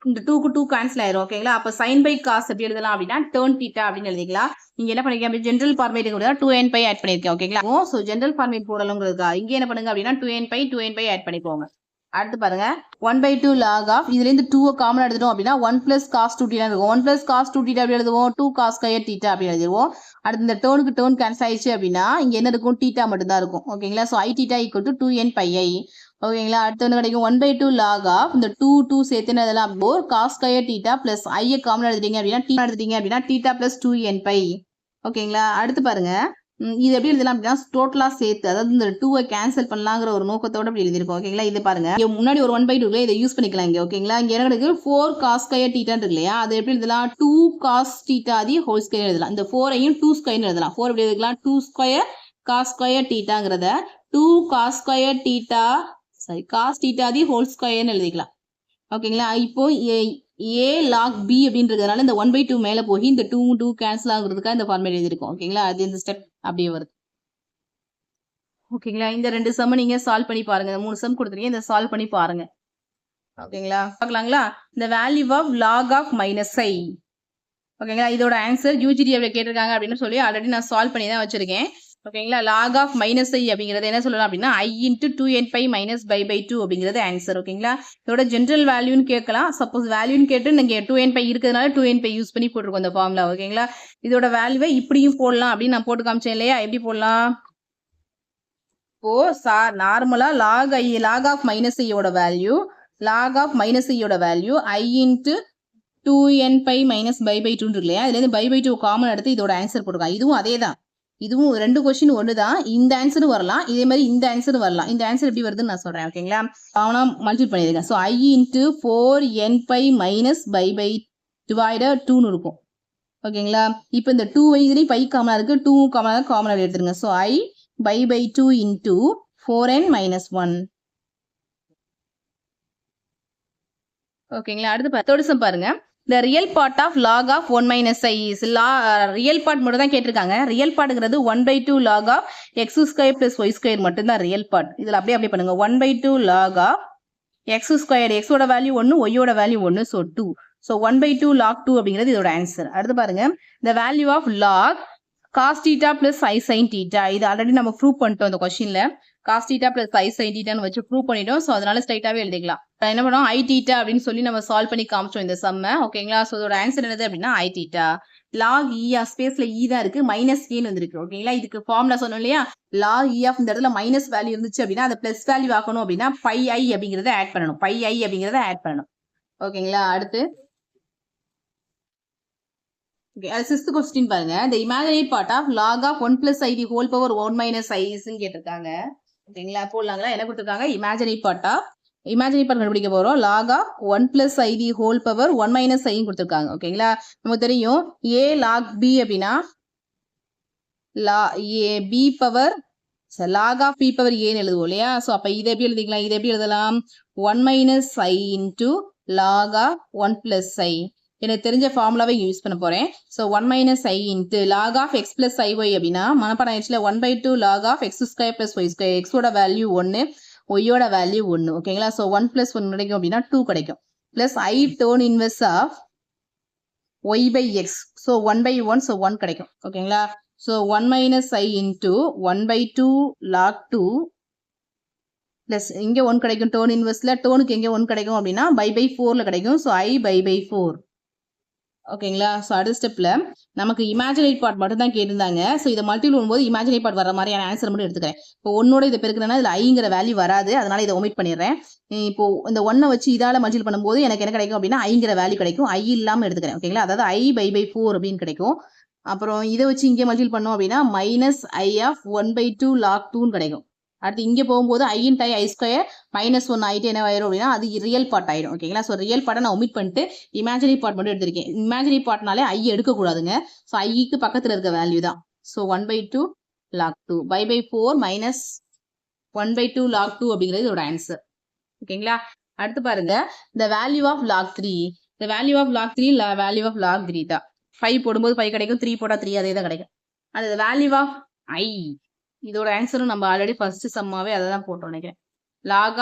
இந்த 2க்கு 2 கேன்சல் ஆயிரும். ஓகேங்களா? அப்ப sin by cos எப்படி எழுதலாம் அப்படின்னா turn theta அப்படின்னு எழுதிக்கலாம். இங்க என்ன பண்ணிருக்கேன் அப்படி ஜெனரல் ஃபார்மேட் கூட 2n பை ஆட் பண்ணிருக்கேன். ஓகேங்களா? சோ ஜெனரல் ஃபார்மேட் போடணும்ங்கிறதுக்கா இங்க என்ன பண்ணுங்க அப்படின்னா 2n பை ஆட் பண்ணிக்கோங்க. அடுத்து பாருங்க 1/2 log of இதுல இருந்து 2 காமன் எடுத்துட்டோம் அப்படின்னா 1 plus cos 2 theta இருக்கும். 1 plus cos 2 theta அப்படி எழுதுவோம், 2 cos square theta அப்படி எழுதுவோம். அடுத்து இந்த டேர்னுக்கு டேர்ன் கேன்சல் ஆயிடுச்சு அப்படின்னா இங்க என்ன இருக்கும்? theta மட்டும் தான் இருக்கும். ஓகேங்களா? So I theta equal to 2n pi i. ஓகேங்களா? அடுத்து என்ன கிடைக்கும்? 1/2 log of இந்த 2 சேர்த்து அதெல்லாம் cos square theta plus I common எடுத்துட்டீங்க அப்படின்னா theta plus 2n pi. ஓகேங்களா? அடுத்து பாருங்க இது எப்படி எழுதலாம் அப்படின்னா டோட்டலா சேர்த்து, அதாவது இந்த 2 கேன்சல் பண்ணலாங்கிற ஒரு நோக்கத்தோட அப்படி எழுதிருக்கோம். ஓகேங்களா? இது பாருங்க முன்னாடி ஒரு 1/2 இதை யூஸ் பண்ணிக்கலாம் இங்க. ஓகேங்களா? இங்க என்ன கிடைக்கும்? 4 cos square theta இருக்கு இல்லையா? அது எப்படி எழுதலாம்? 2 cos theta தி ஹோல் ஸ்கொயர் எழுதலாம். இந்த 4ஐயும் 2 ஸ்கொயர் எழுதலாம். 4 எப்படி எழுதலாம்? 2 square cos square thetaங்கிறத 2 cos square theta cos theta தி ஹோல் ஸ்கொயர்னு எழுதிக்கலாம். ஓகேங்களா? இப்போ a log b அப்படின்றதுனால இந்த 1/2 மேல போய் இந்த 2 கேன்சல் ஆகுறதுக்காக இந்த ஃபார்மேட் எழுதிருக்கோம். ஓகேங்களா? அது இந்த ஸ்டெப் அப்படியே வருது. ஓகேங்களா? இந்த 2 சம் நீங்க சால்வ் பண்ணி பாருங்க. 3 சம் கொடுத்துருக்கீங்க, இந்த சால்வ் பண்ணி பாருங்க. ஓகேங்களா? பார்க்கலாங்களா? இந்த value of log of minus i. ஓகேங்களா? இதோட ஆன்சர் UGD எப்படி கேட்டிருக்காங்க அப்படின்னு சொல்லி ஆல்ரெடி நான் சால்வ் பண்ணி தான் வச்சிருக்கேன். ஓகேங்களா? log of minus i அப்படிங்கிறது என்ன சொல்லலாம் அப்படின்னா I into 2n pi minus by 2 அப்படிங்கிறது ஆன்சர். ஓகேங்களா? இதோட ஜென்ரல் வேல்யூன்னு கேட்கலாம். சப்போஸ் வேல்யூன்னு கேட்டு நீங்க 2n pi இருக்கிறதுனால 2n pi யூஸ் பண்ணி போட்டிருக்கோம் இந்த ஃபார்முலா. ஓகேங்களா? இதோட வேல்யூவை இப்படியும் போடலாம் அப்படின்னு நான் போட்டு காமிச்சேன் இல்லையா? எப்படி போடலாம்? இப்போ நார்மலா log of minus i யோட value I into 2n pi minus by 2 இருக்கு இல்லையா? இதுல இருந்து by 2 காமன் எடுத்து இதோட ஆன்சர் போட்டுருக்காங்க. இதுவும் அதே தான். இதுவும் 2 கொஸ்டின் ஒன்று தான். இந்த ஆன்சரும் வரலாம், இதே மாதிரி இந்த ஆன்சரும் வரலாம். இந்த ஆன்சர் எப்படி வருதுன்னு நான் சொல்றேன். ஓகேங்களா? அவனா மல்டிபிள் பண்ணியிருக்கேன். So I into 4n pi minus by divided 2ன்னு இருக்கும். ஓகேங்களா? இப்போ இந்த 2 இதுலேயும் பை காமனாக இருக்கு, 2 காமனாக எடுத்துருங்க. So I by 2 into 4n minus 1. ஓகேங்களா? அடுத்து 10வது சம் பாருங்க. The real part of log of 1 minus i is real part மட்டும் தான் கேட்டிருக்காங்க. ரியல் பார்ட்ங்கிறது 1/2 log of x square plus y square மட்டும் தான் ரியல் பார்ட். இதில் அப்படியே பண்ணுங்க. 1/2 log of x square, x ஓட வேல்யூ 1, y ஓட வேல்யூ 1, ஸோ 2. ஸோ 1/2 log 2 அப்படிங்கிறது இதோட ஆன்சர். அடுத்து பாருங்க the value of log cos theta plus I sin theta. இது ஆல்ரெடி நம்ம ப்ரூவ் பண்ணிட்டோம் இந்த கொஸ்டின்ல. cos theta plus I sin theta வச்சு ப்ரூவ் பண்ணிட்டோம். ஸோ அதனால ஸ்ட்ரைட்டாவே எழுதிக்கலாம். என்ன பண்ணோம்? I theta அப்படின்னு சொல்லி நம்ம சால்வ் பண்ணி காமிச்சோம் இந்த சம்மை. ஓகேங்களா? ஸோ இதோட ஆன்சர் என்னது அப்படின்னா I theta. லாக் இ ஸ்பேஸ்ல இ தான் இருக்கு, மைனஸ் ஏன்னு வந்திருக்கு. ஓகேங்களா, இதுக்கு ஃபார்முலா சொன்னோம் இல்லையா, லாக் இ ஆஃப் இந்த இடத்துல மைனஸ் வேல்யூ இருந்துச்சு அப்படின்னா அதை பிளஸ் வேல்யூ ஆக்கணும் அப்படின்னா பை ஐ அப்படிங்கிறத ஆட் பண்ணணும். பை ஐ அப்படிங்கிறத ஆட் பண்ணணும். ஓகேங்களா, அடுத்து சிக்ஸ்த் கொஸ்டின் பாருங்க. the imaginary part of log of 1 plus i the whole power 1 minus i ன்னு கேட்டிருக்காங்க. ஓகேங்களா, போடலாங்களா? என்ன கொடுத்துருக்காங்க? imaginary part கண்டுபிடிக்க போறோம். log of 1 plus i the whole power 1 minus i கொடுத்துருக்காங்க. ஓகேங்களா, நமக்கு தெரியும் a log b அப்படின்னா b power log of b power a எழுதுவோம் இல்லையா? ஸோ அப்போ இதை எப்படி எழுதிக்கலாம்? இதை எப்படி எழுதலாம்? 1 minus i into log of 1 plus i. எனக்கு தெரிஞ்ச ஃபார்முலாவை யூஸ் பண்ண போறேன். So 1 minus i into log of x plus iy அப்படின்னா மனப்பாடம் ஆயிடுச்சுல, 1/2 log of x square plus y square. x ஓட வேல்யூ 1, y ஓட வேல்யூ 1. ஓகேங்களா, ஸோ 1 plus 1 கிடைக்கும் அப்படின்னா 2 கிடைக்கும். Plus i tan inverse of y by x. So 1/1, so 1 கிடைக்கும். ஓகேங்களா, so 1 minus i into 1/2 log 2 plus இங்கே 1 கிடைக்கும். டேர்ன் இன்வெர்ஸ்ல டேர்னுக்கு எங்கே 1 கிடைக்கும் அப்படின்னா பை பை 4ல கிடைக்கும். So i pi by 4. ஓகேங்களா, ஸோ அடுத்த ஸ்டெப்ல நமக்கு இமேஜினரி பார்ட் மட்டும் தான் கேட்டிருந்தாங்க. ஸோ இதை மல்டிபிள் பண்ணும்போது இமேஜினரி பார்ட் வர மாதிரியான ஆன்சர் மட்டும் எடுத்துக்கிறேன். இப்போ 1ஓட இதை பெருக்கிறேன்னா இதில் ஐங்கிற வேல்யூ வராது, அதனால இதை ஒமிட் பண்ணிடுறேன். இப்போ இந்த 1 வச்சு இதால மல்டிபிள் பண்ணும்போது எனக்கு என்ன கிடைக்கும் அப்படின்னா ஐங்கிற வேல்யூ கிடைக்கும். ஐ இல்லாமல் எடுத்துக்கிறேன். ஓகேங்களா, அதாவது i பை பை 4 அப்படின்னு கிடைக்கும். அப்புறம் இதை வச்சு இங்கே மல்டிபிள் பண்ணோம் அப்படின்னா மைனஸ் i ஆஃப் 1/2 log 2 கிடைக்கும். அடுத்து இங்கே போகும்போது i int i square minus 1 ஆகிட்டு என்ன ஆயிரும் அப்படின்னா அது ரியல் பார்ட் ஆயிடும். ஓகேங்களா, ஸோ ரியல் பார்ட்டை நான் ஒமிட் பண்ணிட்டு இமேஜினரி பார்ட் மட்டும் எடுத்திருக்கேன். இமேஜினரி பார்ட்னாலே ஐ எடுக்கக்கூடாதுங்க. ஸோ ஐக்கு பக்கத்தில் இருக்க வேல்யூ தான். So 1/2 log 2 pi by 4 minus 1/2 log 2 அப்படிங்கிறது இதோட ஆன்சர். ஓகேங்களா, அடுத்து பாருங்க the value of log 3. the value of log 3 value of log 3 தான். 5 போடும்போது 5 கிடைக்கும், 3 போட்டால் 3 அதே தான் கிடைக்கும். அது வேல்யூ ஆஃப் i. இதோட ஆன்சரும் நம்ம ஆல்ரெடி ஃபர்ஸ்ட் சம்மாவே அதை தான் போட்டோம் நினைக்கிறேன். log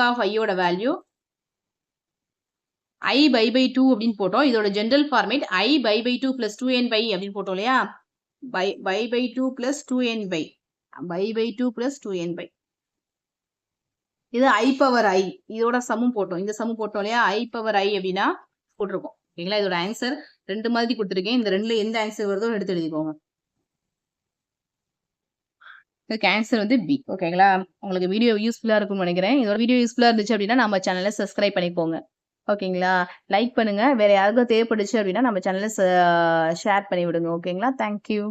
of i யோட வேல்யூ i பை பை 2 அப்படின்னு போட்டோம். இதோட general format i pi by 2 plus 2n pi அப்படின்னு போட்டோம் இல்லையா? Pi by 2 plus 2n pi 2 plus 2n pi. இது i பவர் i, இதோட சம்மும் போட்டோம். இந்த சம்மும் போட்டோம் இல்லையா? i பவர் i அப்படின்னா போட்டிருக்கோம். ஓகேங்களா, இதோட ஆன்சர் 2 மாதிரி கொடுத்துருக்கேன். இந்த 2ல எந்த ஆன்சர் வருதோ எடுத்து எழுதிக்கோங்க. இதுக்கு ஆன்சர் வந்து பி. ஓகேங்களா, உங்களுக்கு வீடியோ யூஸ்ஃபுல்லாக இருக்கும்னு நினைக்கிறேன். இதோட வீடியோ யூஸ்ஃபுல்லாக இருந்துச்சு அப்படின்னா நம்ம சேனலை சப்ஸ்கிரைப் பண்ணிக்கோங்க. ஓகேங்களா, லைக் பண்ணுங்க. வேற யாருக்கும் தேவைப்படுச்சு அப்படின்னா நம்ம சேனலை ஷேர் பண்ணி விடுங்க. ஓகேங்களா, தேங்க்யூ.